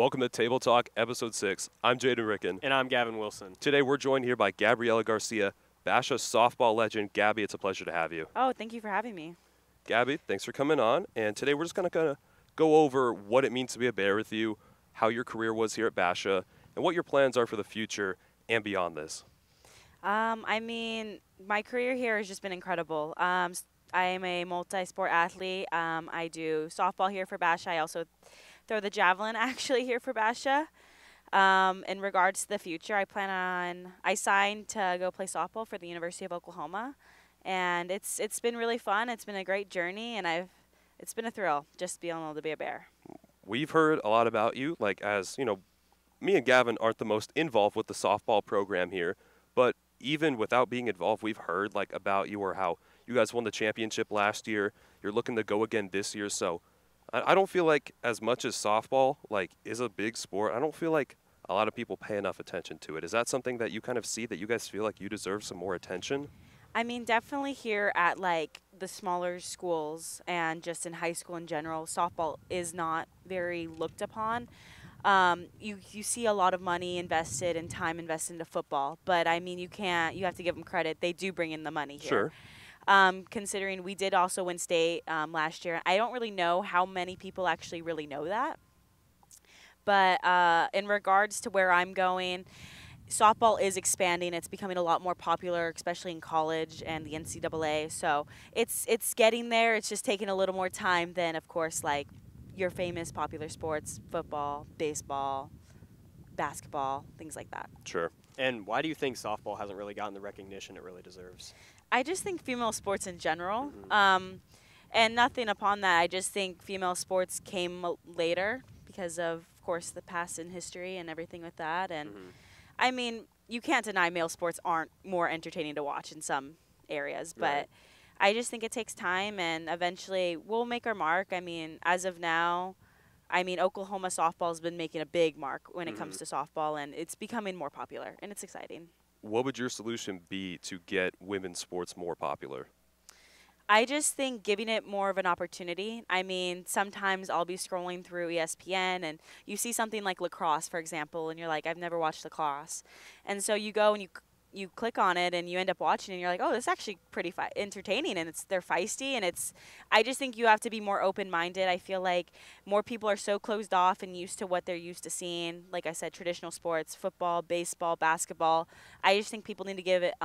Welcome to Table Talk, Episode 6. I'm Jaden Ricken. And I'm Gavin Wilson. Today we're joined here by Gabriella Garcia, Basha softball legend. Gabby, it's a pleasure to have you. Oh, thank you for having me. Gabby, thanks for coming on. And today we're just going to go over what it means to be a Bear with you, how your career was here at Basha, and what your plans are for the future and beyond this. I mean, my career here has just been incredible. I am a multi-sport athlete. I do softball here for Basha. I also throw the javelin actually here for Basha. In regards to the future, I signed to go play softball for the University of Oklahoma, and it's been really fun. It's been a great journey, and it's been a thrill just being able to be a Bear. We've heard a lot about you, like as, you know, me and Gavin aren't the most involved with the softball program here, but even without being involved, we've heard like about you or how you guys won the championship last year. You're looking to go again this year, so I don't feel like as much as softball like is a big sport, I don't feel like a lot of people pay enough attention to it. Is that something that you kind of see that you guys feel like you deserve some more attention? I mean, definitely here at like the smaller schools and just in high school in general, softball is not very looked upon. You see a lot of money invested and time invested into football, but I mean, you have to give them credit. They do bring in the money here. Sure. Considering we did also win state last year. I don't really know how many people actually really know that. But in regards to where I'm going, softball is expanding. It's becoming a lot more popular, especially in college and the NCAA. So it's getting there. It's just taking a little more time than, of course, like your famous popular sports, football, baseball, basketball, things like that. Sure. And why do you think softball hasn't really gotten the recognition it really deserves? I just think female sports in general, and nothing upon that. I just think female sports came later because of course, the past in history and everything with that. And I mean, you can't deny male sports aren't more entertaining to watch in some areas, but Right. I just think it takes time, and eventually we'll make our mark. I mean, as of now, Oklahoma softball has been making a big mark when it comes to softball, and it's becoming more popular, and it's exciting. What would your solution be to get women's sports more popular? I just think giving it more of an opportunity. I mean, sometimes I'll be scrolling through ESPN and you see something like lacrosse, for example, and you're like, I've never watched lacrosse. And so you go and you click on it and you end up watching it and you're like, oh, this is actually pretty entertaining, and they're feisty, and I just think you have to be more open-minded. I feel like more people are so closed off and used to what they're used to seeing. Like I said, traditional sports, football, baseball, basketball. I just think people need to give it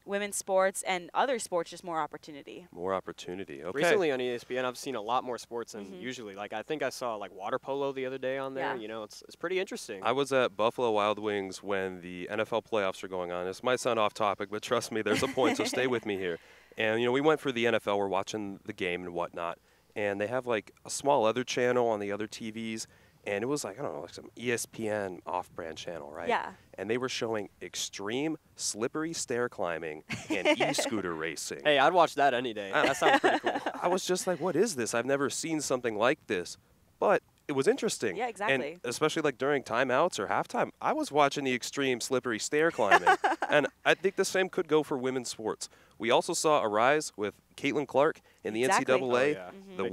women's sports and other sports just more opportunity. More opportunity. Okay. Recently on ESPN, I've seen a lot more sports than usually. Like, I think I saw like water polo the other day on there. Yeah. You know, it's pretty interesting. I was at Buffalo Wild Wings when the NFL playoffs are going on. This might sound off topic, but trust me, there's a point, so stay with me here. And, you know, we went for the NFL. We're watching the game and whatnot. And they have, like, a small other channel on the other TVs. And it was, like, I don't know, like some ESPN off-brand channel, right? Yeah. And they were showing extreme slippery stair climbing and e-scooter racing. Hey, I'd watch that any day. That sounds pretty cool. I was just like, what is this? I've never seen something like this. But it was interesting. Yeah, exactly. And especially like during timeouts or halftime, I was watching the extreme slippery stair climbing. And I think the same could go for women's sports. We also saw a rise with Caitlin Clark in the Exactly. NCAA. Oh, yeah. The Big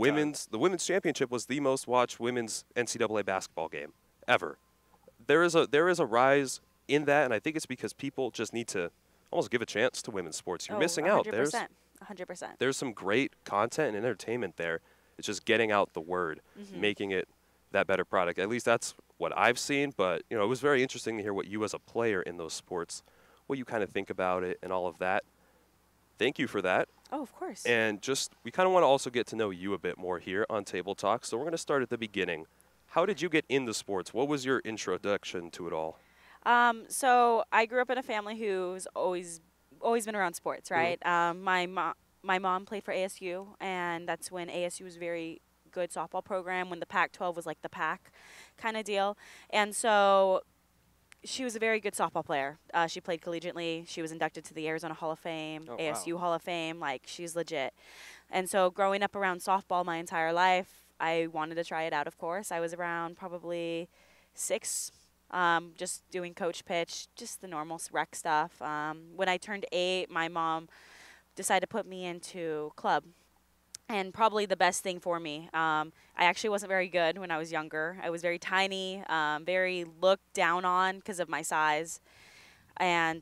women's championship was the most watched women's NCAA basketball game ever. There is a rise in that, and I think it's because people just need to almost give a chance to women's sports. You're missing out. 100%. There's some great content and entertainment there. It's just getting out the word, making it that better product. At least that's what I've seen. But, you know, it was very interesting to hear what you as a player in those sports, what you kind of think about it and all of that. Thank you for that. Oh, of course. And just we kind of want to also get to know you a bit more here on Table Talk. So we're going to start at the beginning. How did you get into sports? What was your introduction to it all? So I grew up in a family who's always been around sports, right? My mom played for ASU, and that's when ASU was a very good softball program, when the Pac-12 was like the Pac kind of deal. And so she was a very good softball player. She played collegiately. She was inducted to the Arizona Hall of Fame, ASU Hall of Fame. Like, she's legit. And so growing up around softball my entire life, I wanted to try it out, of course. I was around probably 6, just doing coach pitch, just the normal rec stuff. When I turned 8, my mom decided to put me into club. and probably the best thing for me. I actually wasn't very good when I was younger. I was very tiny, very looked down on because of my size. And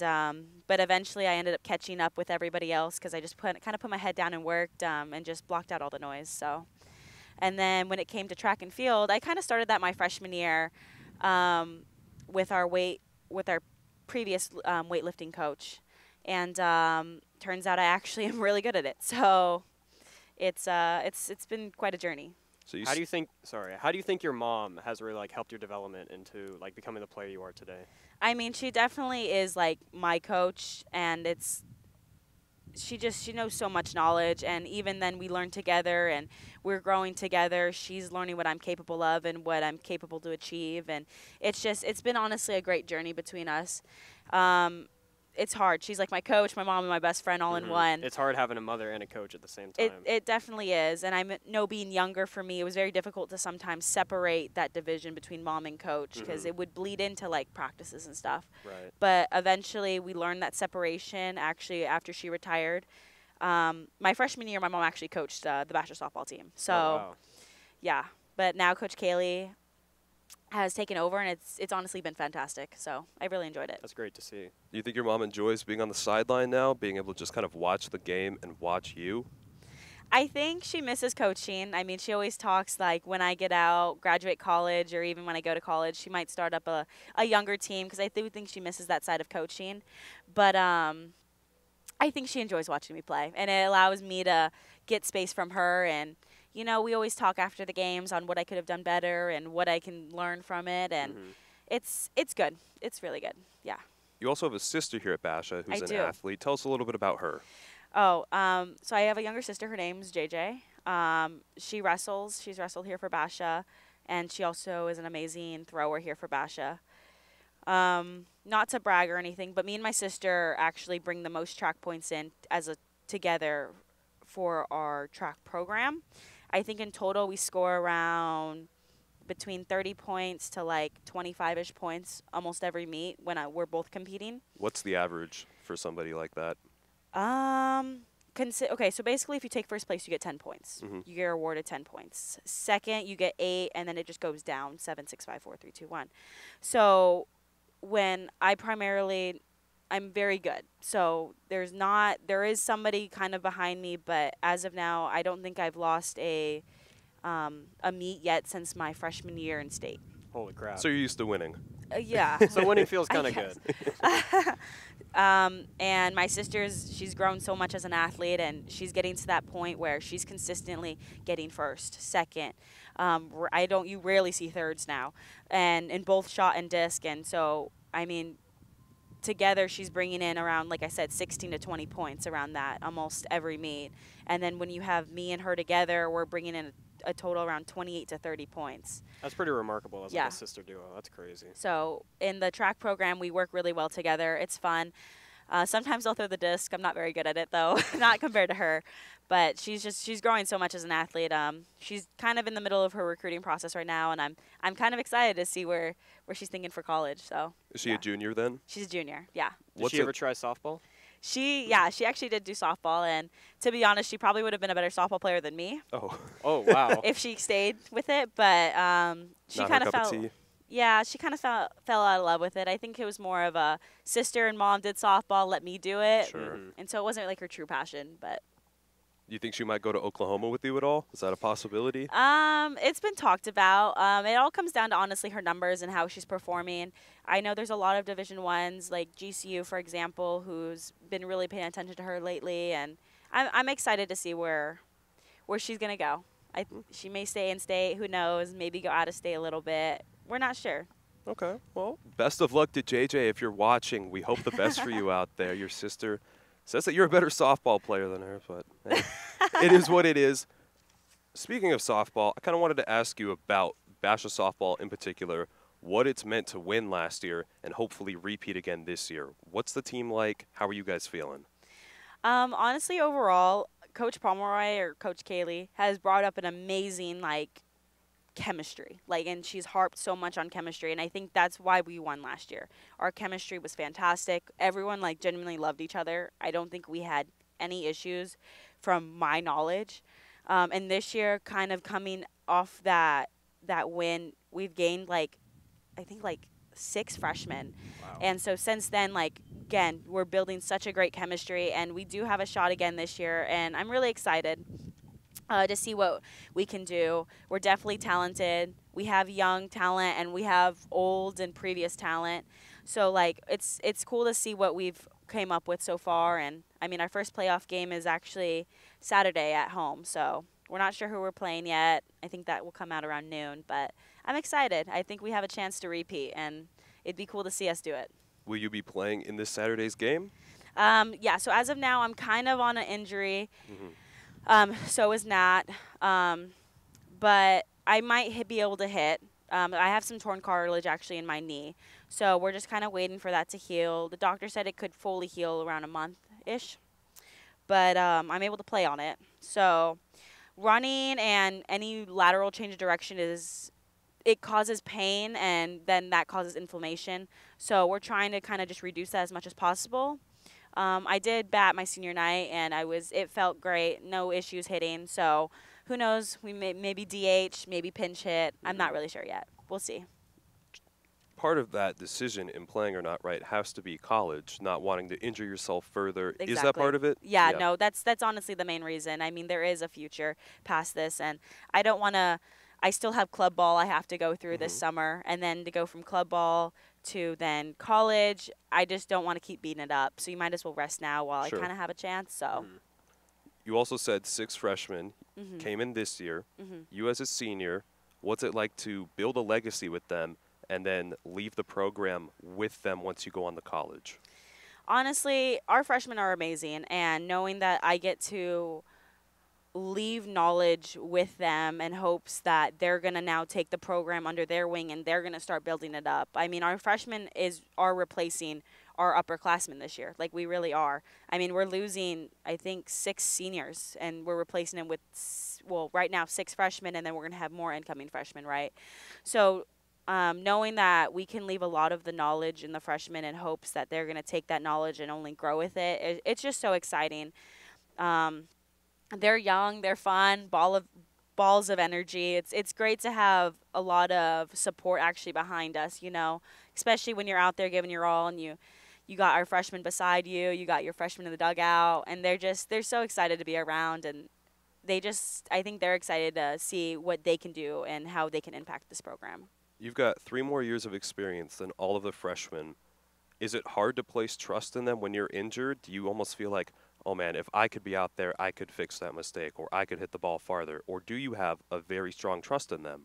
but eventually I ended up catching up with everybody else because I just kind of put my head down and worked and just blocked out all the noise. So, and then when it came to track and field, I kind of started that my freshman year um, with our previous weightlifting coach, and turns out I actually am really good at it. So it's been quite a journey. So How do you think? Sorry, how do you think your mom has really like helped your development into like becoming the player you are today? I mean, she definitely is like my coach, and she knows so much knowledge, and even then we learn together and we're growing together. She's learning what I'm capable of and what I'm capable to achieve, and it's been honestly a great journey between us. It's hard. She's like my coach, my mom, and my best friend all in one. It's hard having a mother and a coach at the same time. It definitely is, and I know being younger for me, it was very difficult to sometimes separate that division between mom and coach because it would bleed into like practices and stuff. Right. But eventually, we learned that separation. Actually, after she retired, my freshman year, my mom actually coached the Basha softball team. So, wow. yeah. But now Coach Kaylee has taken over, and it's honestly been fantastic. So I really enjoyed it. That's great to see. Do you think your mom enjoys being on the sideline now, being able to just kind of watch the game and watch you? I think she misses coaching. I mean, she always talks like when I get out, graduate college, or even when I go to college, she might start up a younger team because I do think she misses that side of coaching. But I think she enjoys watching me play, and it allows me to get space from her. And, you know, we always talk after the games on what I could have done better and what I can learn from it. And it's good. It's really good. Yeah. You also have a sister here at Basha who's I an do. athlete. Tell us a little bit about her. Oh, so I have a younger sister. Her name's JJ. She wrestles. She's wrestled here for Basha, and she also is an amazing thrower here for Basha. Not to brag or anything, but me and my sister actually bring the most track points in together for our track program. I think in total we score around between 30 points to like 25-ish points almost every meet when we're both competing. What's the average for somebody like that? Okay, so basically if you take first place, you get 10 points. You get awarded 10 points. Second, you get 8, and then it just goes down 7, 6, 5, 4, 3, 2, 1. So when I'm very good. So there is somebody kind of behind me, but as of now, I don't think I've lost a meet yet since my freshman year in state. Holy crap. So you're used to winning. Yeah. So winning feels I kind of guess. good. And my she's grown so much as an athlete, and she's getting to that point where she's consistently getting first, second. You rarely see thirds now, and in both shot and disc. And so, I mean, together she's bringing in around, like I said, 16 to 20 points around that almost every meet. And then when you have me and her together, we're bringing in a total around 28 to 30 points. That's pretty remarkable as Yeah. like a sister duo. That's crazy. So in the track program, we work really well together. It's fun. Sometimes I'll throw the disc. I'm not very good at it, though, not compared to her. But she's growing so much as an athlete. She's kind of in the middle of her recruiting process right now, and I'm kind of excited to see where she's thinking for college. So Is she a junior then? she's a junior, yeah. Did she ever try softball? She actually did do softball, and to be honest, she probably would have been a better softball player than me Oh, Oh, wow. if she stayed with it. But she not her kind of cup of felt. tea. Yeah, she kind of fell out of love with it. I think it was more of a sister and mom did softball, let me do it. Sure. And so it wasn't like her true passion, but You think she might go to Oklahoma with you at all? Is that a possibility? it's been talked about. It all comes down to honestly her numbers and how she's performing. I know there's a lot of Division Ones, like GCU, for example, who's been really paying attention to her lately, and I'm excited to see where she's gonna go. She may stay in state, who knows? Maybe go out of state a little bit. We're not sure. Okay. Well, best of luck to JJ if you're watching. We hope the best for you out there. Your sister says that you're a better softball player than her, but hey, it is what it is. Speaking of softball, I kind of wanted to ask you about Basha softball in particular, what it's meant to win last year and hopefully repeat again this year. What's the team like? How are you guys feeling? Honestly, overall, Coach Pomeroy or Coach Kaylee has brought up an amazing chemistry, and she's harped so much on chemistry, and I think that's why we won last year. Our chemistry was fantastic. Everyone genuinely loved each other. I don't think we had any issues from my knowledge. And this year, kind of coming off that win, we've gained like I think like 6 freshmen. Wow. And so since then, like again, we're building such a great chemistry, and we do have a shot again this year. And I'm really excited to see what we can do. We're definitely talented. We have young talent, and we have old and previous talent. So like it's cool to see what we've came up with so far. And I mean, our first playoff game is actually Saturday at home. So we're not sure who we're playing yet. I think that will come out around noon, but I'm excited. I think we have a chance to repeat, and it'd be cool to see us do it. Will you be playing in this Saturday's game? Yeah, so as of now, I'm kind of on an injury. So is Nat. But I might be able to hit. I have some torn cartilage actually in my knee. So we're just kind of waiting for that to heal. The doctor said it could fully heal around a month-ish. But I'm able to play on it. So running and any lateral change of direction it causes pain, and then that causes inflammation. So we're trying to kind of just reduce that as much as possible. I did bat my senior night, and it felt great, no issues hitting. So who knows? We maybe DH, maybe pinch hit. I'm not really sure yet. We'll see. Part of that decision in playing or not, right, has to be college, not wanting to injure yourself further. Exactly. Is that part of it? Yeah, no, that's honestly the main reason. I mean, there is a future past this, and I don't want to. I still have club ball I have to go through this summer, and then to go from club ball to then college, I just don't want to keep beating it up. So you might as well rest now while Sure. I kind of have a chance. So. You also said 6 freshmen came in this year. You as a senior, what's it like to build a legacy with them and then leave the program with them once you go on to college? Honestly, our freshmen are amazing, and knowing that I get to leave knowledge with them in hopes that they're going to now take the program under their wing and they're going to start building it up. I mean, our freshmen are replacing our upperclassmen this year. Like, we really are. I mean, we're losing, I think, 6 seniors, and we're replacing them with, well, right now 6 freshmen, and then we're going to have more incoming freshmen, right? So knowing that we can leave a lot of the knowledge in the freshmen in hopes that they're going to take that knowledge and only grow with it, it's just so exciting. They're young, they're fun, balls of energy. It's great to have a lot of support actually behind us, you know, especially when you're out there giving your all, and you got our freshmen beside you, you got your freshmen in the dugout, and they're so excited to be around, and I think they're excited to see what they can do and how they can impact this program. You've got 3 more years of experience than all of the freshmen. Is it hard to place trust in them when you're injured? Do you almost feel like, oh man, if I could be out there, I could fix that mistake, or I could hit the ball farther? Or do you have a very strong trust in them?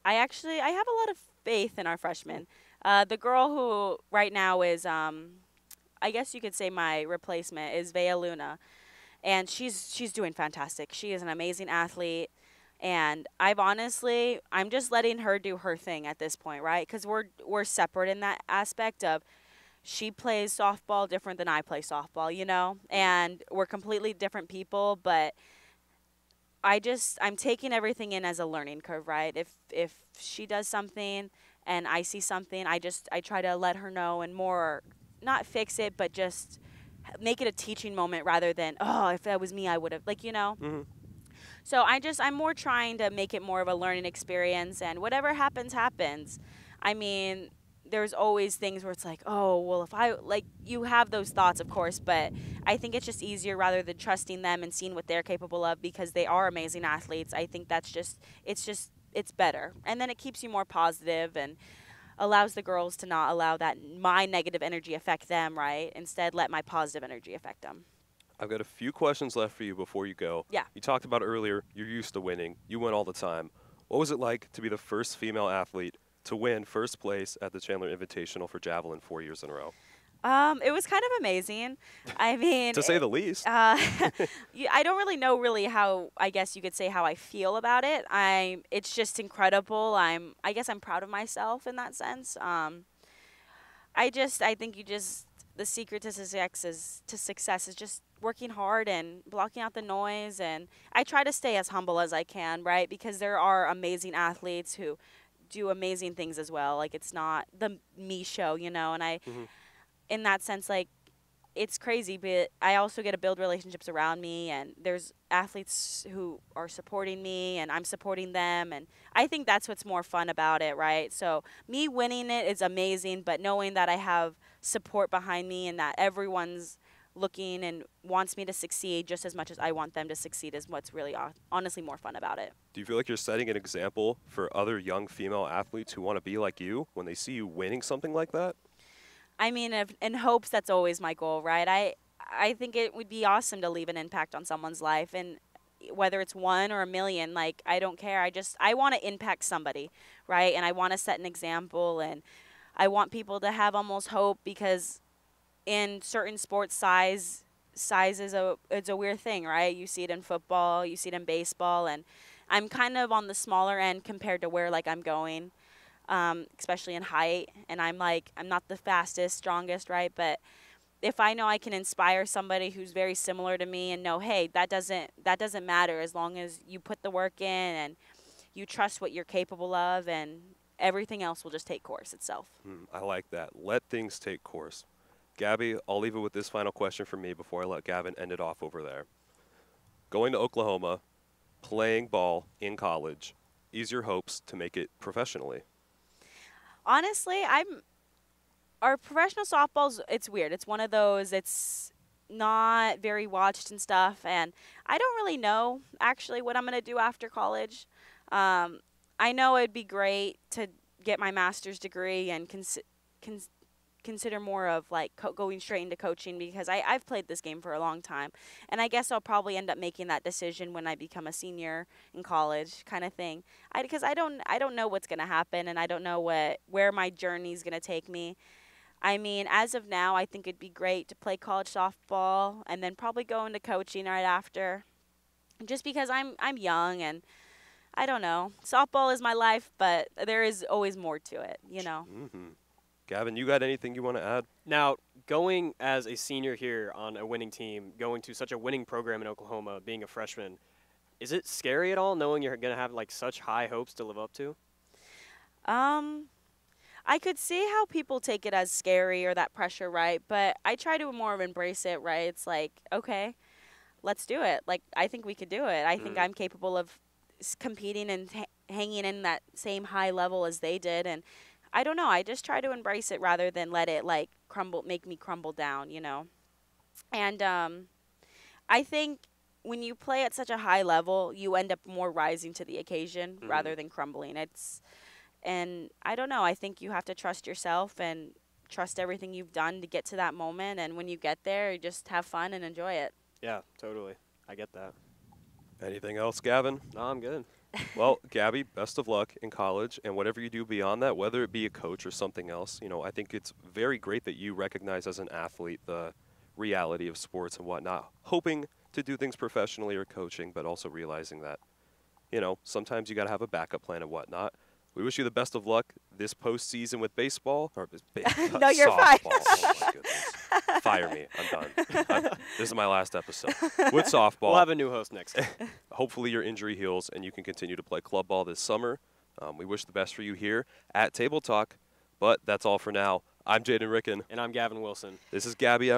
I have a lot of faith in our freshmen. The girl who right now is, I guess you could say my replacement, is Vea Luna, and she's doing fantastic. She is an amazing athlete, and I'm just letting her do her thing at this point, right? Because we're separate in that aspect of, she plays softball different than I play softball, you know, and we're completely different people, but I'm taking everything in as a learning curve, right? If she does something and I see something, I try to let her know and more, not fix it, but just make it a teaching moment rather than, oh, if that was me, I would have, like, you know. So I'm more trying to make it more of a learning experience, and whatever happens, happens. I mean, there's always things where it's like, oh, well, if I, like, you have those thoughts, of course, but I think it's just easier rather than trusting them and seeing what they're capable of, because they are amazing athletes. I think it's better. And then it keeps you more positive and allows the girls to not allow my negative energy affect them, right? Instead, let my positive energy affect them. I've got a few questions left for you before you go. Yeah. You talked about earlier, you're used to winning. You win all the time. What was it like to be the first female athlete to win first place at the Chandler Invitational for javelin 4 years in a row? It was kind of amazing. I mean, to say the least. I don't really know how, I guess you could say, how I feel about it. It's just incredible. I guess I'm proud of myself in that sense. I think the secret to success is just working hard and blocking out the noise. And I try to stay as humble as I can, right? Because there are amazing athletes who do amazing things as well. Like, it's not the me show, you know, and in that sense, like, it's crazy, but I also get to build relationships around me, and there's athletes who are supporting me, and I'm supporting them, and I think that's what's more fun about it, right? So me winning it is amazing, but knowing that I have support behind me and that everyone's looking and wants me to succeed just as much as I want them to succeed is what's really honestly more fun about it. Do you feel like you're setting an example for other young female athletes who want to be like you when they see you winning something like that? I mean, in hopes, that's always my goal, right? I think it would be awesome to leave an impact on someone's life, and whether it's one or a million, like, I don't care. I want to impact somebody, right? And I want to set an example, and I want people to have almost hope, because in certain sports, size is it's a weird thing, right? You see it in football, you see it in baseball, and I'm kind of on the smaller end compared to where, like, I'm going. Especially in height, and I'm not the fastest, strongest, right? But if I know I can inspire somebody who's very similar to me, and know, hey, that doesn't matter as long as you put the work in and you trust what you're capable of, and everything else will just take course itself. I like that. Let things take course. Gabby, I'll leave it with this final question for me before I let Gavin end it off over there. Going to Oklahoma, playing ball in college, is your hopes to make it professionally? Honestly, our professional softballs, it's weird. It's one of those, it's not very watched and stuff, and I don't really know actually what I'm going to do after college. I know it'd be great to get my master's degree and consider more of like going straight into coaching, because I've played this game for a long time, and I guess I'll probably end up making that decision when I become a senior in college, kind of thing. Because I don't know what's going to happen, and I don't know where my journey's going to take me. I mean, as of now, I think it'd be great to play college softball and then probably go into coaching right after, just because I'm young, and I don't know. Softball is my life, but there is always more to it, you know. Gavin, you got anything you want to add? Now, going as a senior here on a winning team, going to such a winning program in Oklahoma, being a freshman, is it scary at all knowing you're going to have like such high hopes to live up to? I could see how people take it as scary or that pressure, right? But I try to more of embrace it, right? It's like, okay, let's do it. Like, I think we could do it. I think I'm capable of competing and hanging in that same high level as they did, and I don't know. I just try to embrace it rather than let it like make me crumble down, you know. And I think when you play at such a high level, you end up more rising to the occasion rather than crumbling. And I don't know. I think you have to trust yourself and trust everything you've done to get to that moment. And when you get there, you just have fun and enjoy it. Yeah, totally. I get that. Anything else, Gavin? No, I'm good. Well, Gabby, best of luck in college, and whatever you do beyond that, whether it be a coach or something else, you know, I think it's very great that you recognize as an athlete the reality of sports and whatnot, hoping to do things professionally or coaching, but also realizing that, you know, sometimes you got to have a backup plan and whatnot. We wish you the best of luck this postseason with baseball. No, you're fine. Oh, my goodness. Fire me. I'm done. This is my last episode. With softball. We'll have a new host next time. Hopefully your injury heals and you can continue to play club ball this summer. We wish the best for you here at Table Talk. But that's all for now. I'm Jaden Ricken. And I'm Gavin Wilson. This is Gabby.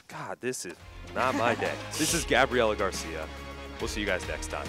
God, this is not my day. This is Gabriella Garcia. We'll see you guys next time.